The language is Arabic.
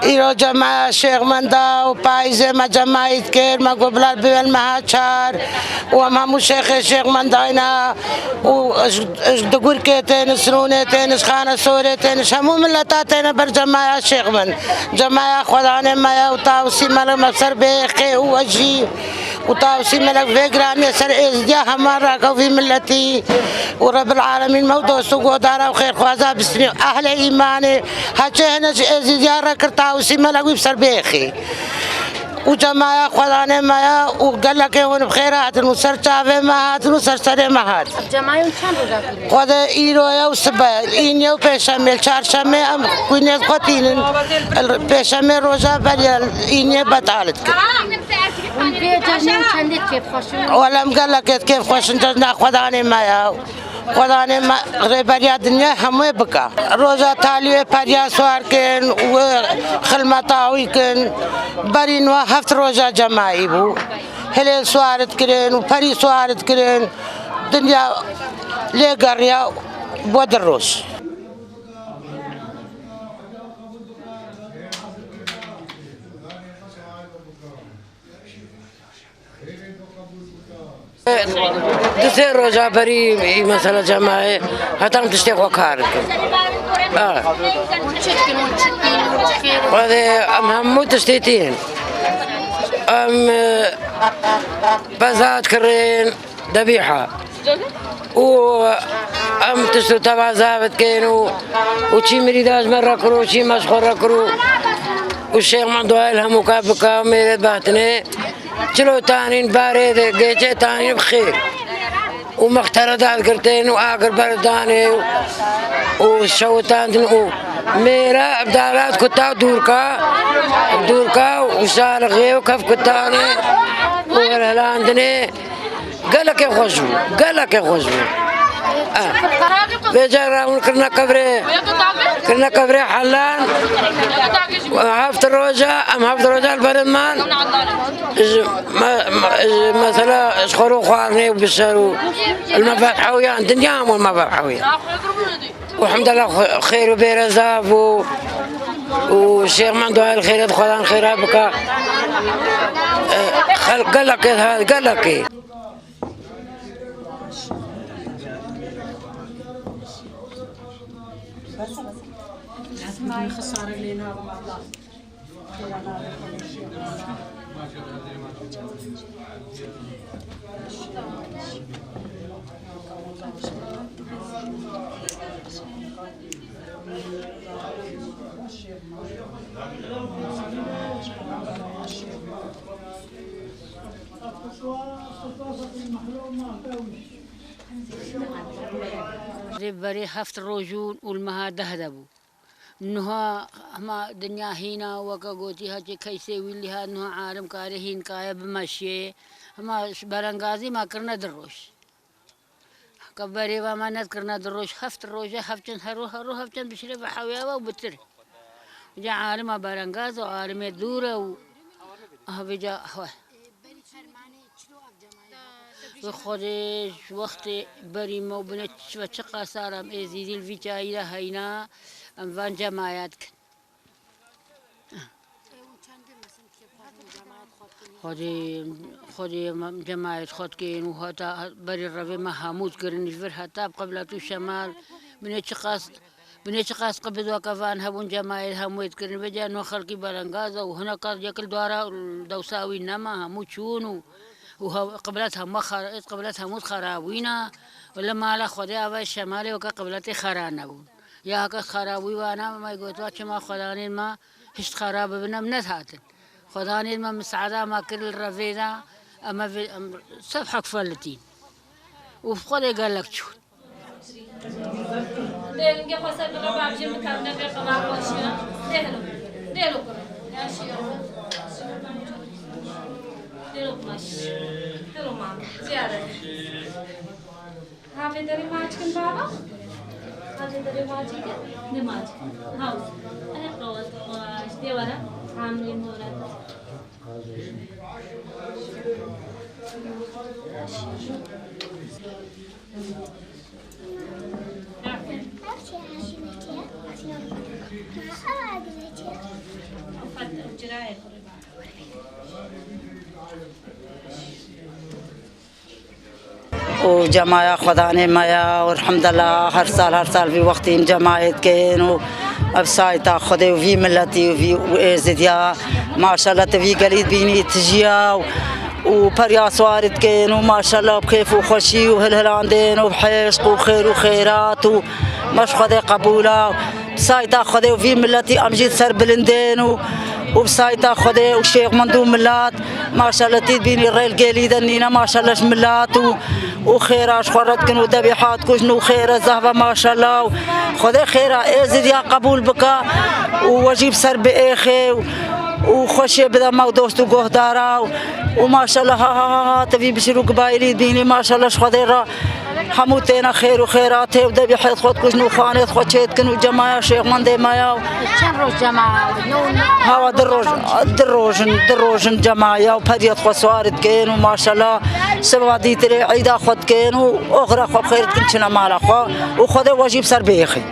إيرو جماعة الشيخ مندا وبايزة ما جماعة كير ما قبل البيل مهاتشار وما مو الشيخ مندا هنا ودقور كيتين سنونتين خانة سورتين شمو ملتاتين بر جماعة الشيخ من جماعة خداني ما وتاوسي ملك مبصر بيخي وجي وتاوسي ملك فيقراني سر إزديا همارا في ملتي ورب العالمين موضوع سوق دارا وخير خوازا بسني أهل إيماني هاتشهنا إزديا كرتاوسي ملك بسر بيخي وجماعة خداني ما وقال لك هون بخيرات المسر شافه ما هات المسر سر ما هات جماعة كم روزا كده؟ خد إيرو يا وسبا إنيو بيشامل شارشامي أم كونيت قتين بيشامل روزا بريال إني بتعالت والبيجانين كندت كيف خشون؟ ولا قال لك كيف خوشن جنا خداني ما يا خداني ما غيبريا الدنيا هم بكا روزا تالي بريا سواركن وخلمتاوي كن برين وهفت روزا جماعي بو هل سوارت كرين وبري سوارت كرين دنيا لقريا بودروس تسير رجع بري مثلا جماعي هتم تشتغل وكارك وهذا هم تشتيتين بزات كرين ذبيحة وام تشتو تبع زابط كينو وشي مريداز مرة كرو وشي مشخورة كرو والشيخ مندوها لهم وكابكا وميرد بحتني چلو تانين بارد گيچه تانين بخير ومختلطات کرتين وآخر برداني وشوتان ميرا ابدالات كتا دوركا وشالغي وكف كتاني والهلاندني قالك يا خوشبو قالك يا خوشبو بيجارون كرنا كبري حلان هفت الروجا البرمان مثلا اشخروا خوارني وبشروا المفاتحوية الدنيا والمفاتحوية والحمد لله خير وبرزاف والشيخ مندوها الخير خلان خيرها بك قال لك هذا قال لك خسارة لنا بري هفت روجون والمها دهدبو نها ما دنيا هنا وكاغوتي هاتي كيسي ويلي ها نها عالم كارهين كايا بمشي ما برنغازي ما كرنا دروش كبري وما نذكرنا دروش هفت روجة هفتن هرو هفتن بشري بحاويا وبتر جا عالم برنغاز وعالم دورة وهبجا هو وخودش وقت بري مو بنتش وشقا صارم ازيدي الفيجايرة هينا ام فان جماعات خودي جماعات خود كين وهتا بري الربي ما هموت كرني فرها تاب قبل تو شمال بنتشقاس قبل وكفان هبون جماعات هموت كرني بجا نو خلقي برنغازا وهنا قال ياكل دوارا دوساوي نما هموت شونو وقبلتها قبلتها موت خرابوينا ولما على خدي أبا الشمالي وكا قبلتي خرانبون يا هكا خرابوي وانا ما يقول واتش ما خدانين ما هشت خراب بنا منتهاتن خدانين ما مسعدا ما كل الرفيدا اما في صفحك فلتين وفقدي قال لك شو دلنگه خواست بگم بابجی مکمل بخوام باشیم دلو دلو مام زیاده ها بدری ماچ کن بابا ها بدری ماچ کن نماچ هاوس انا روز دیواره هملی مورد Her şey her şey bitiyor. وجماعة خداني مايا والحمد لله هر سال في وقت جماعة كين وبسايتا خدي وفي ملتي وفي وإزديا ما شاء الله تفي قليل بيني تجيا وبريا صوارد كين وما شاء الله بكيف وخشي وهلهلاندين وبحشق وخير وخيرات ومش خدي قبوله بسايتا خدي وفي ملتي أمجيد سر بلندين وبسايتا خدي والشيخ مندوب ملات ما شاء الله تبيني الريل قليل دنينا ما شاء الله شملات وخيرات خرطكن وذبيحات كشن وخيرة زهبة ما شاء الله خدي خيرة ازد يا قبول بكا ووجيب سر بإخي وخشي بدا ما دوست وقهدارا وما شاء الله ها تبي بشرو قبايلي بيني ما شاء الله شخديرا حموتينا خير وخيرات وذبيحات خد كشن وخانات خدشيتكن وجماعة شيخ مندي مايا چند روز جماعة هوا دروجن جماعة وبهديت خسوارد كين وما شاء الله سبب ديتري عيدا خد كين وأخرى خد خيرت كنشنا مالا خو وخذ واجب سر بيخي